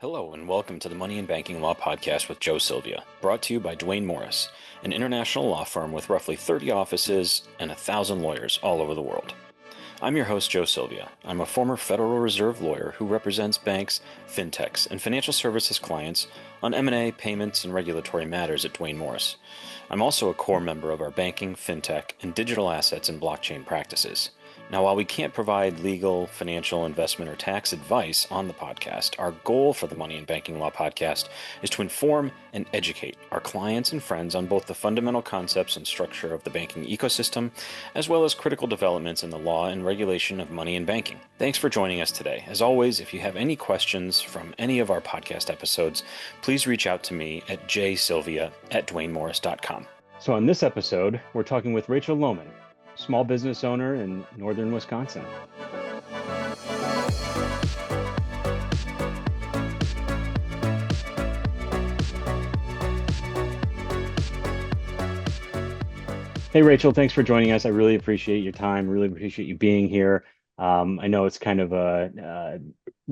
Hello, and welcome to the Money and Banking Law Podcast with Joe Sylvia, brought to you by Duane Morris, an international law firm with roughly 30 offices and 1,000 lawyers all over the world. I'm your host, Joe Sylvia. I'm a former Federal Reserve lawyer who represents banks, fintechs, and financial services clients on M&A, payments, and regulatory matters at Duane Morris. I'm also a core member of our banking, fintech, and digital assets and blockchain practices. Now, while we can't provide legal, financial, investment, or tax advice on the podcast, our goal for the Money and Banking Law podcast is to inform and educate our clients and friends on both the fundamental concepts and structure of the banking ecosystem, as well as critical developments in the law and regulation of money and banking. Thanks for joining us today. As always, if you have any questions from any of our podcast episodes, please reach out to me at jsylvia@duanemorris.com. So on this episode, we're talking with Rachel Lohman, small business owner in northern Wisconsin. Hey, Rachel, thanks for joining us. I really appreciate your time. Really appreciate you being here. I know it's kind of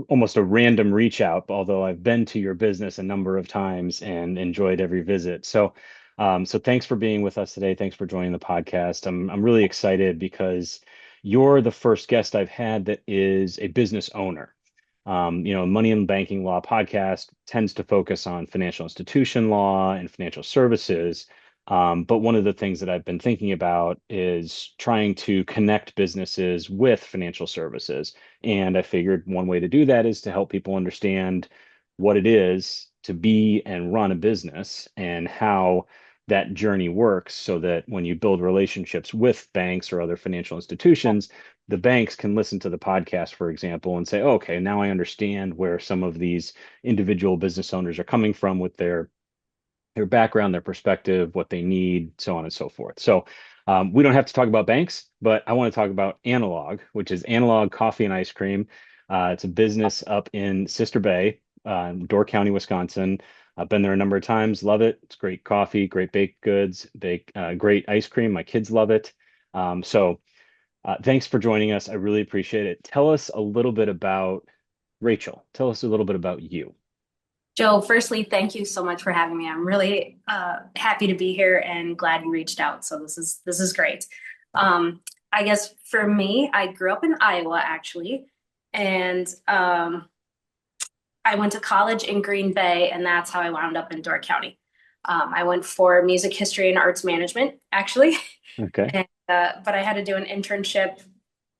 almost a random reach out, although I've been to your business a number of times and enjoyed every visit. So thanks for being with us today. Thanks for joining the podcast. I'm really excited because you're the first guest I've had that is a business owner. Money and Banking Law podcast tends to focus on financial institution law and financial services. But one of the things that I've been thinking about is trying to connect businesses with financial services. And I figured one way to do that is to help people understand what it is to be and run a business and how that journey works so that when you build relationships with banks or other financial institutions, the banks can listen to the podcast, for example, and say, oh, okay, now I understand where some of these individual business owners are coming from with their background, their perspective, what they need, so on and so forth. So we don't have to talk about banks, but I want to talk about Analog, which is Analog Coffee and Ice Cream. It's a business up in Sister Bay, Door County, Wisconsin. I've been there a number of times. Love it. It's great coffee, great baked goods, great ice cream. My kids love it. Thanks for joining us. I really appreciate it. Tell us a little bit about Rachel. Tell us a little bit about you. Joe, firstly, thank you so much for having me. I'm really happy to be here and glad you reached out. So this is great. I guess for me, I grew up in Iowa actually, and I went to college in Green Bay, and that's how I wound up in Door County. I went for music history and arts management actually, Okay. and, but I had to do an internship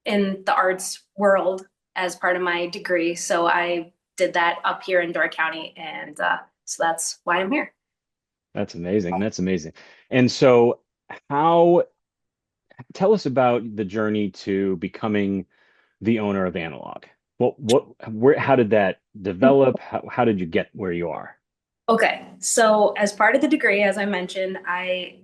in the arts world as part of my degree. So I did that up here in Door County, and so that's why I'm here. That's amazing. That's amazing. And so how tell us about the journey to becoming the owner of Analog. How did that develop? How did you get where you are? Okay, so as part of the degree, as I mentioned, I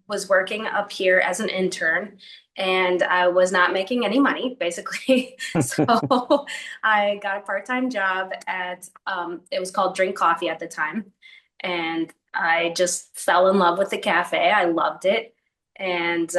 was working up here as an intern, and I was not making any money, basically. So I got a part-time job at, it was called Drink Coffee at the time, and I just fell in love with the cafe. I loved it. And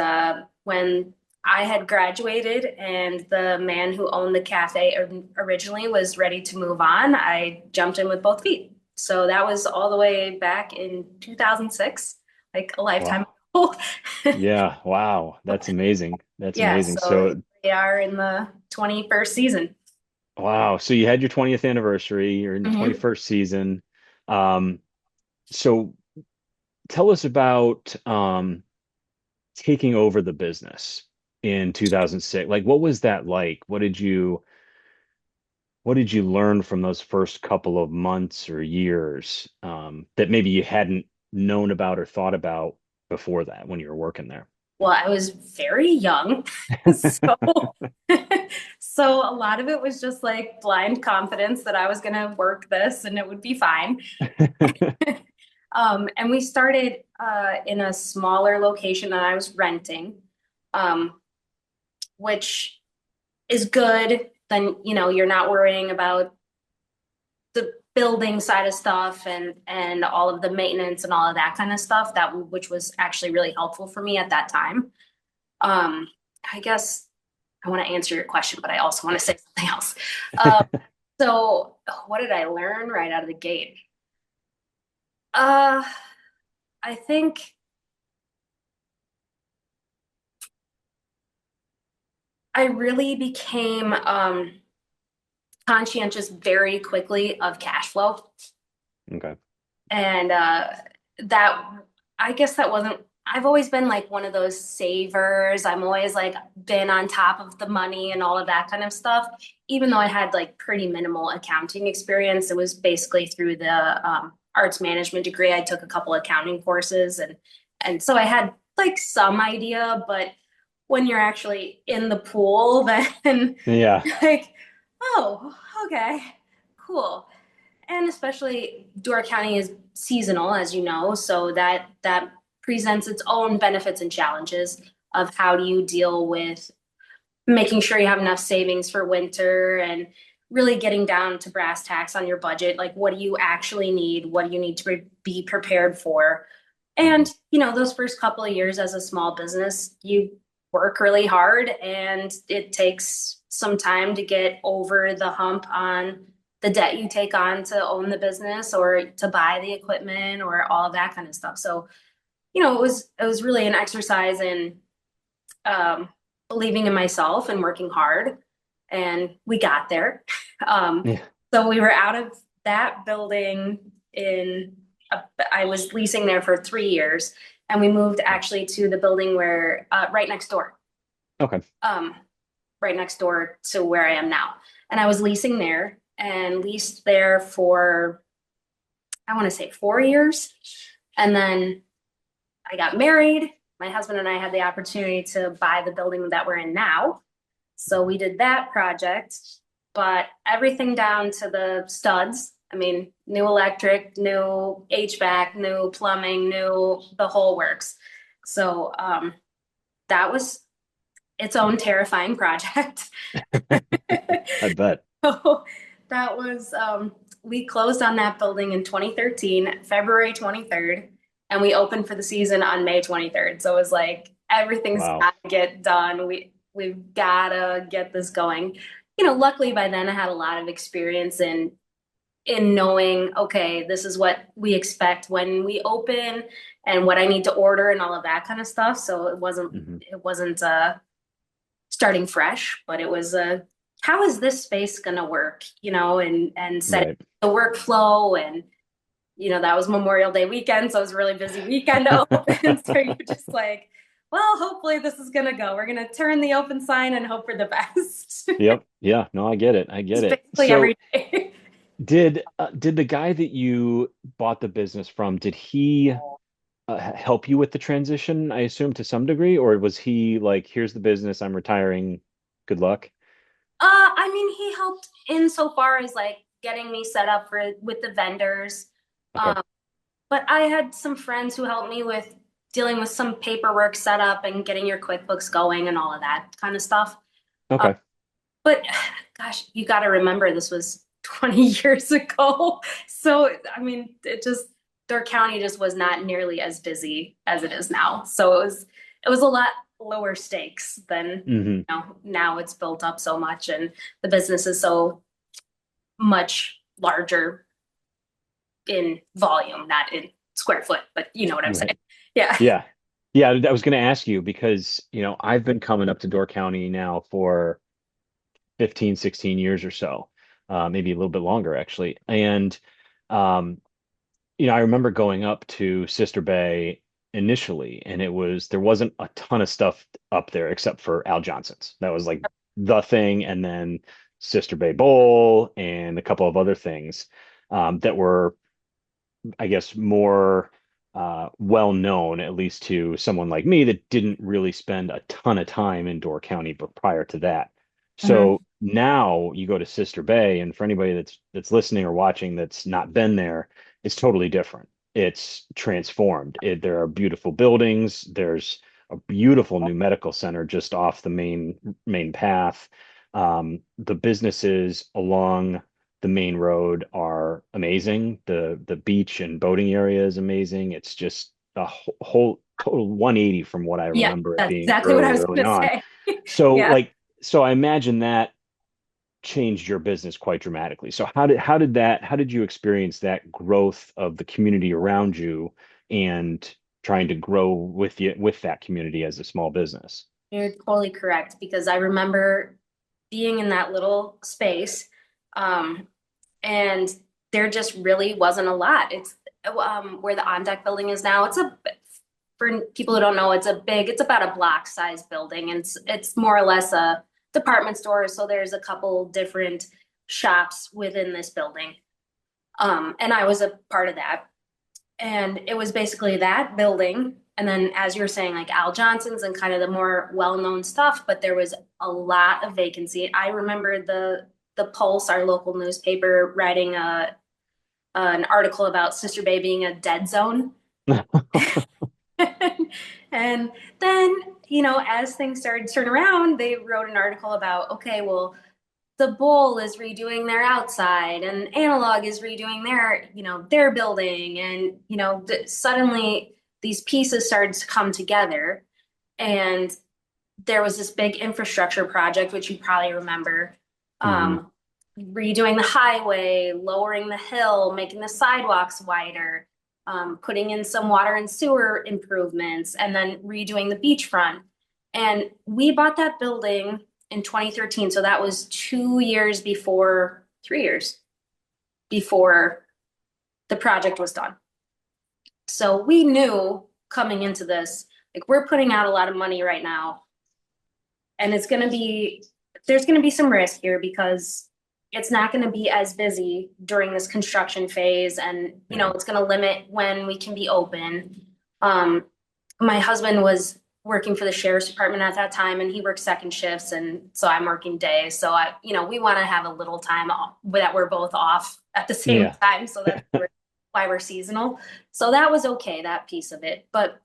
when I had graduated and the man who owned the cafe originally was ready to move on, I jumped in with both feet. So that was all the way back in 2006, like a lifetime Wow. ago. Yeah, wow. That's amazing. That's Yeah, amazing. so So, they are in the 21st season. wow. So you had your 20th anniversary, you're in the Mhm. 21st season. Um, so tell us about taking over the business in 2006. Like, what was that like? What did you learn from those first couple of months or years that maybe you hadn't known about or thought about before that when you were working there? Well, I was very young, so so a lot of it was just like blind confidence that I was going to work this and it would be fine. And we started in a smaller location that I was renting, um, which is good. Then, you're not worrying about the building side of stuff and all of the maintenance and all of that kind of stuff, which was actually really helpful for me at that time. I guess I want to answer your question, but I also want to say something else. So what did I learn right out of the gate? Uh, I think I really became conscientious very quickly of cash flow. Okay. And that, I guess that wasn't, I've always been like one of those savers. I'm always like been on top of the money and all of that kind of stuff. Even though I had like pretty minimal accounting experience, it was basically through the arts management degree. I took a couple accounting courses and so I had like some idea, but when you're actually in the pool, then Yeah. like, oh, okay, cool. And especially Door County is seasonal, as you know, so that presents its own benefits and challenges of how do you deal with making sure you have enough savings for winter and really getting down to brass tacks on your budget. Like, what do you actually need? What do you need to be prepared for? Mhm. And, those first couple of years as a small business, you work really hard and it takes some time to get over the hump on the debt you take on to own the business or to buy the equipment or all of that kind of stuff. So, it was really an exercise in um, believing in myself and working hard. And we got there. Um, Yeah. so we were out of that building I was leasing there for 3 years. And we moved actually to the building where, right next door, Okay. um, right next door to where I am now. And I was leasing there and leased there for, I want to say 4 years. And then I got married. My husband and I had the opportunity to buy the building that we're in now. So we did that project, but everything down to the studs. I mean, new electric, new HVAC, new plumbing, new the whole works. So that was its own terrifying project. I bet. So that was we closed on that building in 2013, February 23rd, and we opened for the season on May 23rd. So it was like everything's Wow. got to get done. We've got to get this going. Luckily by then I had a lot of experience in knowing, okay, this is what we expect when we open and what I need to order and all of that kind of stuff. So it wasn't Hmm. it wasn't starting fresh, but it was how is this space going to work, and setting Right. the workflow and that was Memorial Day weekend, so it was a really busy weekend to open. So you're just like, well, hopefully this is going to go. We're going to turn the open sign and hope for the best. Yep. Yeah. No, I get it. I get It's it. basically So every day. did the guy that you bought the business from, did he help you with the transition, I assume, to some degree, or was he like, here's the business, I'm retiring, good luck? I mean, he helped in so far as like getting me set up for with the vendors. Okay. Um, but I had some friends who helped me with dealing with some paperwork setup and getting your QuickBooks going and all of that kind of stuff. Uh, Okay. but gosh, you got to remember this was 20 years ago. So, I mean, Door County just was not nearly as busy as it is now. So it was a lot lower stakes than, Hmm. now it's built up so much and the business is so much larger in volume, not in square foot, but you know what I'm saying. Right. Yeah. Yeah. Yeah, I was going to ask you because, I've been coming up to Door County now for 15, 16 years or so, maybe a little bit longer actually. And, um, I remember going up to Sister Bay initially, and there wasn't a ton of stuff up there except for Al Johnson's. That was like the thing. And then Sister Bay Bowl and a couple of other things, that were, I guess, more well known, at least to someone like me that didn't really spend a ton of time in Door County, but prior to that. Mhm. So now you go to Sister Bay, and for anybody that's listening or watching that's not been there, it's totally different. It's transformed. There are beautiful buildings. There's a beautiful new medical center just off the main path. The businesses along the main road are amazing. The beach and boating area is amazing. It's just a whole total 180 from what I Yeah, remember it that's being exactly what I early, was early gonna on. say. So Yeah. like, so I imagine that changed your business quite dramatically. So how did you experience that growth of the community around you and trying to grow with that community as a small business? You're totally correct because I remember being in that little space, um, and there just really wasn't a lot. It's where the on deck building is now. For people who don't know, it's about a block size building, and it's more or less a department store. So there's a couple different shops within this building, and I was a part of that. And it was basically that building. And then, as you're saying, like Al Johnson's and kind of the more well-known stuff, but there was a lot of vacancy. I remember the Pulse, our local newspaper, writing an article about Sister Bay being a dead zone. And then, as things started to turn around, they wrote an article about, okay, well, the Bowl is redoing their outside and Analog is redoing their building. And, suddenly these pieces started to come together. And there was this big infrastructure project, which you probably remember, Hmm. redoing the highway, lowering the hill, making the sidewalks wider, putting in some water and sewer improvements, and then redoing the beachfront. And we bought that building in 2013. So that was 2 years before, 3 years before the project was done. So we knew coming into this, like we're putting out a lot of money right now. And there's going to be some risk here because it's not going to be as busy during this construction phase. And, it's going to limit when we can be open. My husband was working for the sheriff's department at that time, and he worked second shifts, and so I'm working days. So we want to have a little time off, that we're both off at the same Yeah. time. So that's why we're seasonal. So that was okay, that piece of it. But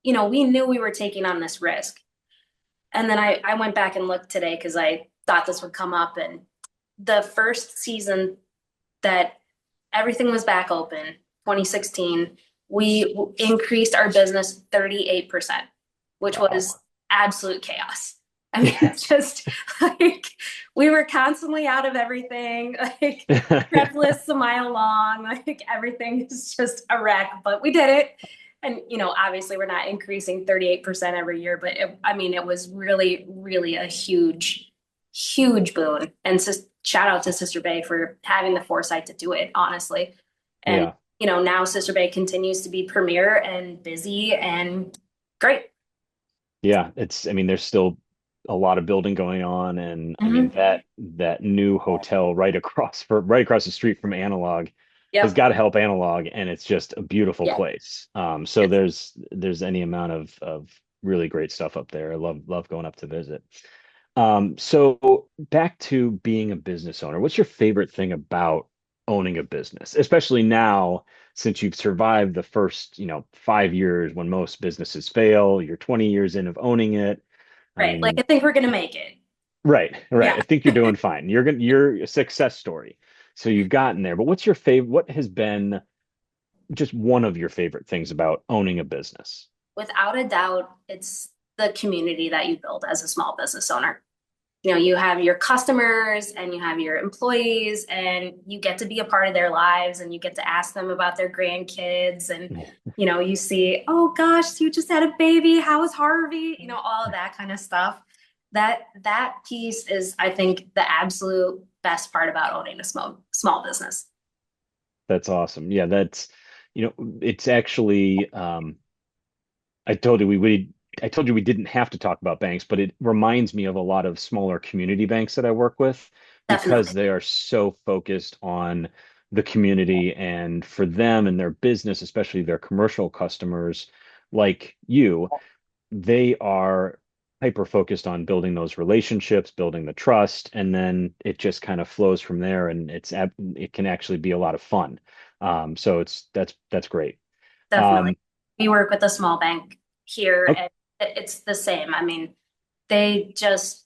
we knew we were taking on this risk. And then I went back and looked today because I thought this would come up. And the first season that everything was back open, 2016, we increased our business 38%, which Wow. was absolute chaos. I mean, it's just like we were constantly out of everything, like prep lists a mile long, like everything is just a wreck, but we did it. And, obviously we're not increasing 38% every year, but it was really, really a huge, huge boon. And shout out to Sister Bay for having the foresight to do it, honestly. And, Yeah. now Sister Bay continues to be premier and busy and great. Yeah. I mean, there's still a lot of building going on. And I mean, Mhm. that new hotel right across the street from Analog has Yep. got to help Analog. And it's just a beautiful Yeah. place. So there's any amount of really great stuff up there. I love going up to visit. So back to being a business owner, what's your favorite thing about owning a business, especially now since you've survived the first, 5 years when most businesses fail, you're 20 years in of owning it. I Right. Like mean, I think we're gonna make it. right. Yeah. I think you're doing fine. You're a success story. So you've gotten there. But what's your favorite? What has been just one of your favorite things about owning a business? Without a doubt, it's the community that you build as a small business owner. You have your customers and you have your employees, and you get to be a part of their lives, and you get to ask them about their grandkids. And, you see, oh gosh, you just had a baby. How is Harvey? All of that kind of stuff. That piece is, I think, the absolute best part about owning a small business. That's awesome. Yeah, it's actually I told you I told you we didn't have to talk about banks, but it reminds me of a lot of smaller community banks that I work with because Definitely. they are so focused on the community and for them and their business, especially their commercial customers like you, they are hyper focused on building those relationships, building the trust, and then it just kind of flows from there and it can actually be a lot of fun. So that's great. Definitely. Um, We work with a small bank here, okay, and it's the same. I mean, they just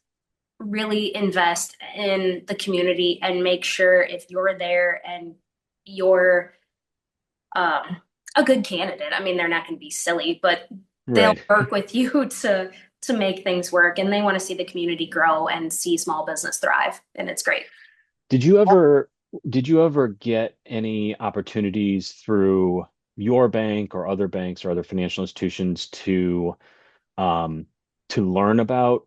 really invest in the community and make sure if you're there and you're um, a good candidate. I mean, they're not going to be silly, but they'll right. work with you to to make things work, and they want to see the community grow and see small business thrive, and it's great. Did you ever did you ever get any opportunities through your bank or other banks or other financial institutions um, to learn about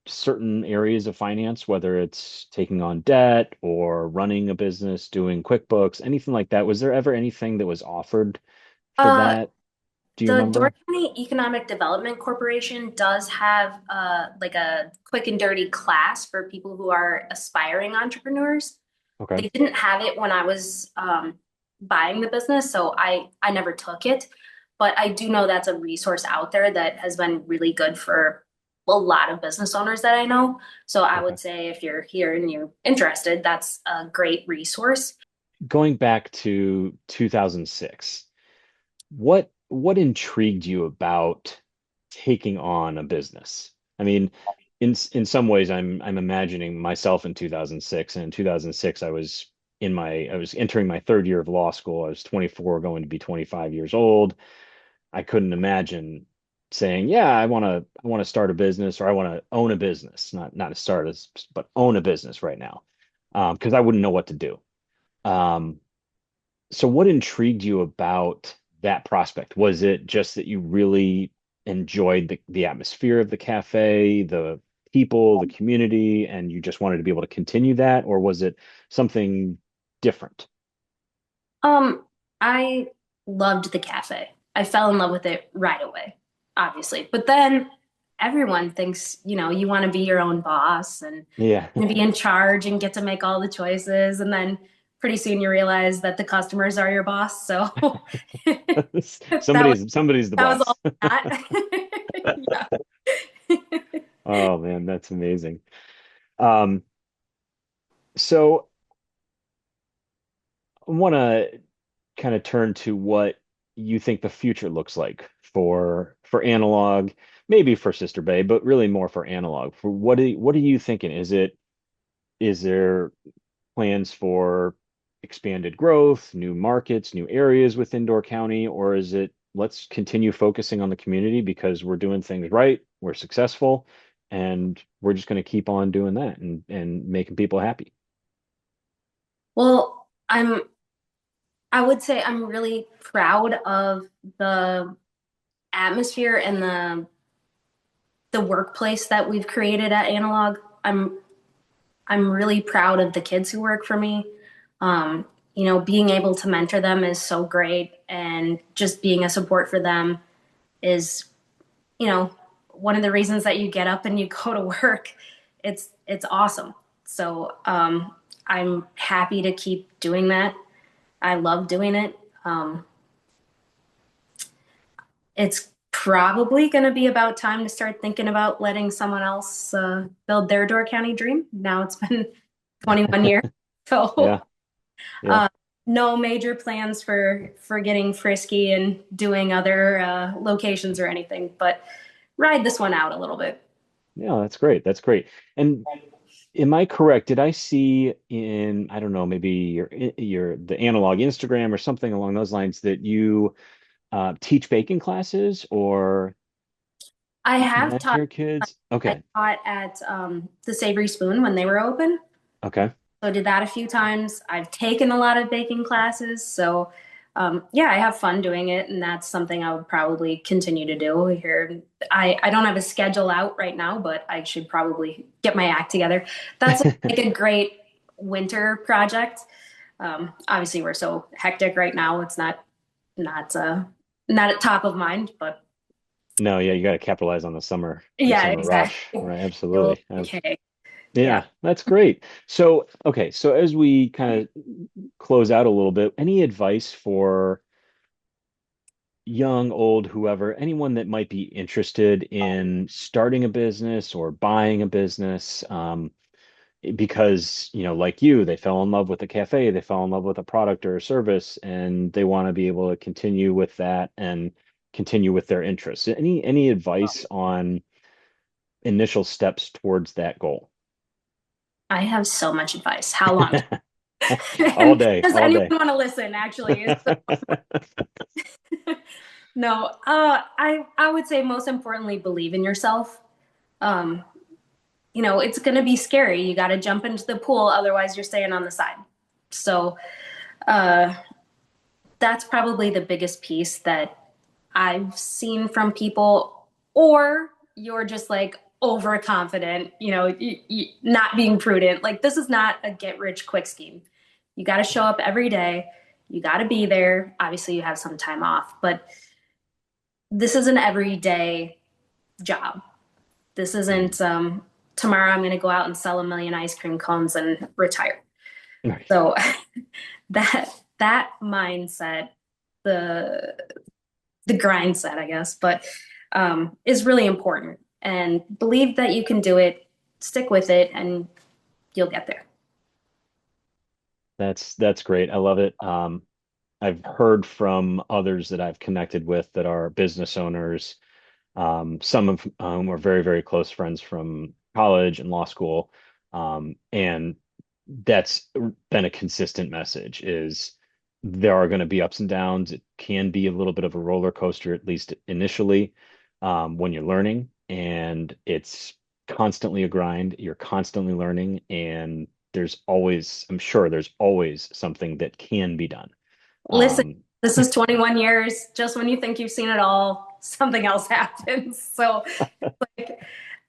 certain areas of finance, whether it's taking on debt or running a business, doing QuickBooks, anything like that? Was there ever anything that was offered for Uh, that? Do you the Door remember? County Economic Development Corporation does have like a quick and dirty class for people who are aspiring entrepreneurs. Okay. They didn't have it when I was buying the business, so I never took it. But I do know that's a resource out there that has been really good for a lot of business owners that I know. So I Okay. would say if you're here and you're interested, that's a great resource. Going back to 2006, what intrigued you about taking on a business? I mean, in some ways, I'm imagining myself in 2006. And in 2006, I was entering my third year of law school. I was 24, going to be 25 years old. I couldn't imagine saying, "Yeah, I want to start a business or I want to own a business, not to start as, but own a business right now," because I wouldn't know what to do. Um, so what intrigued you about that prospect? Was it just that you really enjoyed the atmosphere of the cafe, the people, the community, and you just wanted to be able to continue that, or was it something different? Um, I loved the cafe. I fell in love with it right away, obviously. But then everyone thinks, you want to be your own boss and Yeah. be in charge and get to make all the choices. And then pretty soon you realize that the customers are your boss. So that was Somebody's the that was boss. all that. Yeah. Oh man, that's amazing. Um, so I want to kind of turn to what you think the future looks like for analog, maybe for Sister Bay, but really more for analog. For what are you thinking? Is there plans for expanded growth, new markets, new areas within Door County, or is it let's continue focusing on the community because we're doing things right, we're successful, and we're just going to keep on doing that and making people happy? Well, I would say I'm really proud of the atmosphere and the workplace that we've created at Analog. I'm really proud of the kids who work for me. Being able to mentor them is so great, and just being a support for them is, you know, one of the reasons that you get up and you go to work. It's awesome. So I'm happy to keep doing that. I love doing it. It's probably going to be about time to start thinking about letting someone else build their Door County dream. Now it's been 21 years, Yeah, so yeah. no major plans for getting frisky and doing other locations or anything, but ride this one out a little bit. Yeah, that's great. That's great. And am I correct? Did I see in, I don't know, maybe your the analog Instagram or something along those lines that you teach baking classes or I have taught. mentor kids? I Okay. taught at the Savory Spoon when they were open. Okay. So I did that a few times. I've taken a lot of baking classes. So yeah, I have fun doing it. And that's something I would probably continue to do here. I don't have a schedule out right now, but I should probably get my act together. That's like a great winter project. Obviously, we're so hectic right now. It's not at top of mind, but No, yeah, you got to capitalize on the yeah, summer exactly. rush, right? You'll Absolutely. okay. Yeah. Yeah, that's great. So, okay, so as we kind of close out a little bit, any advice for young, old, whoever, anyone that might be interested in starting a business or buying a business, because, like you, they fell in love with the cafe, they fell in love with a product or a service, and they want to be able to continue with that and continue with their interests. Any advice on initial steps towards that goal? I have so much advice. How long? All And day, does all anyone day. want to listen? Actually, No, I would say most importantly, believe in yourself. Um, it's going to be scary. You got to jump into the pool, otherwise you're staying on the side. So, uh, that's probably the biggest piece that I've seen from people, or you're just like overconfident, not being prudent. Like, this is not a get rich quick scheme. You got to show up every day. You got to be there. Obviously, you have some time off, but this is an everyday job. This isn't tomorrow I'm going to go out and sell 1 million ice cream cones and retire. Right. So that mindset, the the grind set, I guess, but is really important. And believe that you can do it, stick with it, and you'll get there. That's great. I love it. I've heard from others that I've connected with that are business owners. Some of whom are very, very close friends from college and law school. And that's been a consistent message is there are going to be ups and downs. It can be a little bit of a roller coaster, at least initially, when you're learning, and it's constantly a grind. You're constantly learning, and I'm sure there's always something that can be done. Listen, Um, this is 21 years. Just when you think you've seen it all, something else happens. So like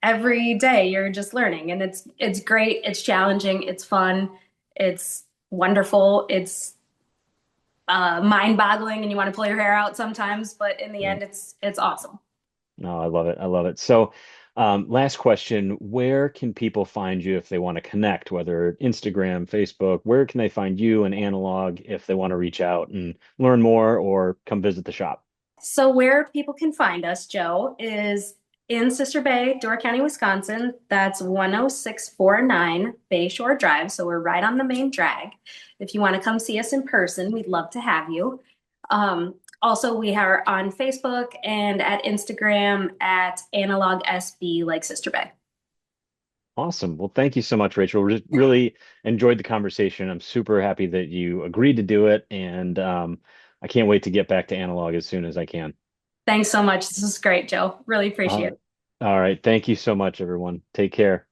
every day you're just learning, and it's great, it's challenging, it's fun, it's wonderful, it's mind-boggling, and you want to pull your hair out sometimes, but in the yeah. end, it's awesome. No, I love it. I love it. So, last question, where can people find you if they want to connect, whether Instagram, Facebook, where can they find you and Analog if they want to reach out and learn more or come visit the shop? So where people can find us, Joe, is in Sister Bay, Door County, Wisconsin. That's 10649 Bayshore Drive. So we're right on the main drag. If you want to come see us in person, we'd love to have you. Also, we are on Facebook and at Instagram at Analog SB, like Sister Bay. Awesome. Well, thank you so much, Rachel. Really enjoyed the conversation. I'm super happy that you agreed to do it, and I can't wait to get back to Analog as soon as I can. Thanks so much. This is great, Joe. Really appreciate All it. all right. Thank you so much, everyone. Take care.